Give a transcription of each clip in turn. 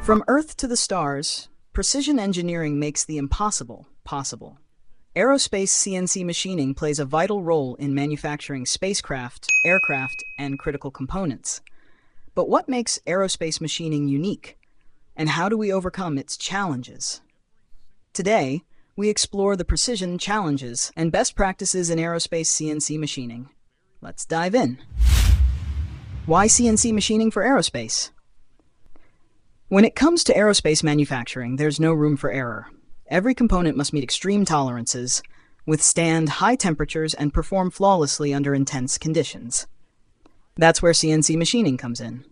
From Earth to the stars, precision engineering makes the impossible possible. Aerospace CNC machining plays a vital role in manufacturing spacecraft, aircraft, and critical components. But what makes aerospace machining unique? And how do we overcome its challenges? Today, we explore the precision challenges and best practices in aerospace CNC machining. Let's dive in. Why CNC machining for aerospace? When it comes to aerospace manufacturing, there's no room for error. Every component must meet extreme tolerances, withstand high temperatures, and perform flawlessly under intense conditions. That's where CNC machining comes in.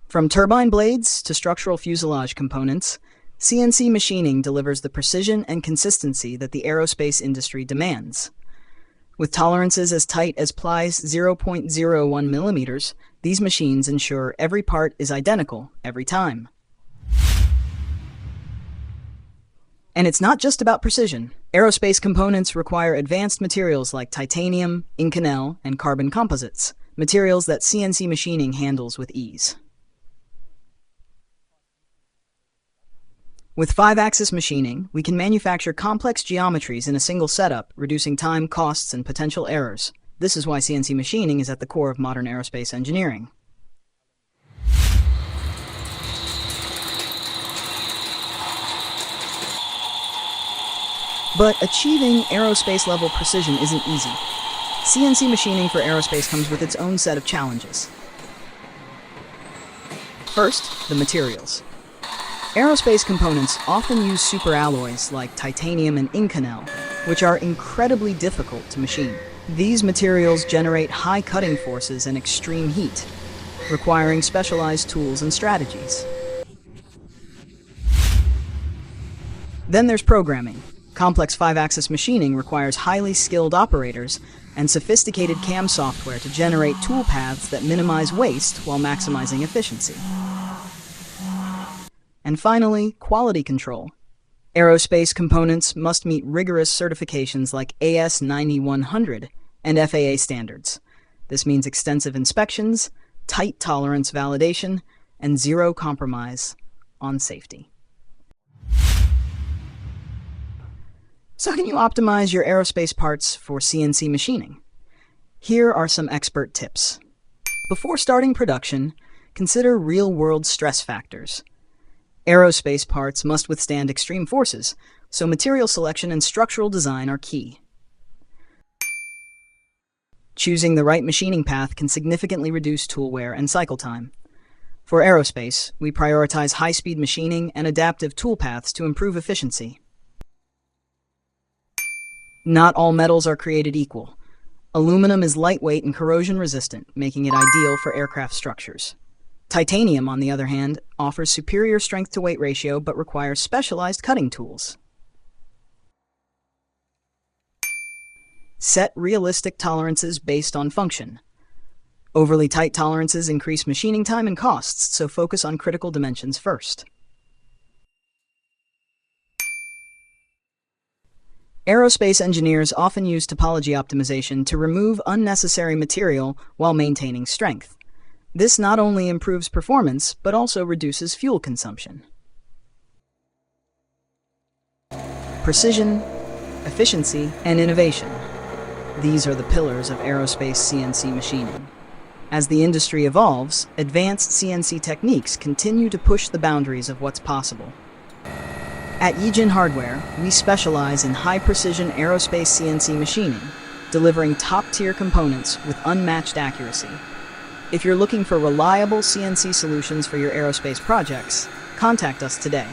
From turbine blades to structural fuselage components, CNC machining delivers the precision and consistency that the aerospace industry demands. With tolerances as tight as plies 0.01 millimeters, these machines ensure every part is identical every time. And it's not just about precision. Aerospace components require advanced materials like titanium, Inconel, and carbon composites, materials that CNC machining handles with ease. With 5-axis machining, we can manufacture complex geometries in a single setup, reducing time, costs, and potential errors. This is why CNC machining is at the core of modern aerospace engineering. But achieving aerospace-level precision isn't easy. CNC machining for aerospace comes with its own set of challenges. First, the materials. Aerospace components often use superalloys like titanium and Inconel, which are incredibly difficult to machine. These materials generate high cutting forces and extreme heat, requiring specialized tools and strategies. Then there's programming. Complex 5-axis machining requires highly skilled operators and sophisticated CAM software to generate tool paths that minimize waste while maximizing efficiency. And finally, quality control. Aerospace components must meet rigorous certifications like AS9100 and FAA standards. This means extensive inspections, tight tolerance validation, and zero compromise on safety. So how can you optimize your aerospace parts for CNC machining? Here are some expert tips. Before starting production, consider real-world stress factors. Aerospace parts must withstand extreme forces, so material selection and structural design are key. Choosing the right machining path can significantly reduce tool wear and cycle time. For aerospace, we prioritize high-speed machining and adaptive tool paths to improve efficiency. Not all metals are created equal. Aluminum is lightweight and corrosion-resistant, making it ideal for aircraft structures. Titanium, on the other hand, offers superior strength-to-weight ratio but requires specialized cutting tools. Set realistic tolerances based on function. Overly tight tolerances increase machining time and costs, so focus on critical dimensions first. Aerospace engineers often use topology optimization to remove unnecessary material while maintaining strength. This not only improves performance, but also reduces fuel consumption. Precision, efficiency, and innovation. These are the pillars of aerospace CNC machining. As the industry evolves, advanced CNC techniques continue to push the boundaries of what's possible. At Yijin Hardware, we specialize in high-precision aerospace CNC machining, delivering top-tier components with unmatched accuracy. If you're looking for reliable CNC solutions for your aerospace projects, contact us today.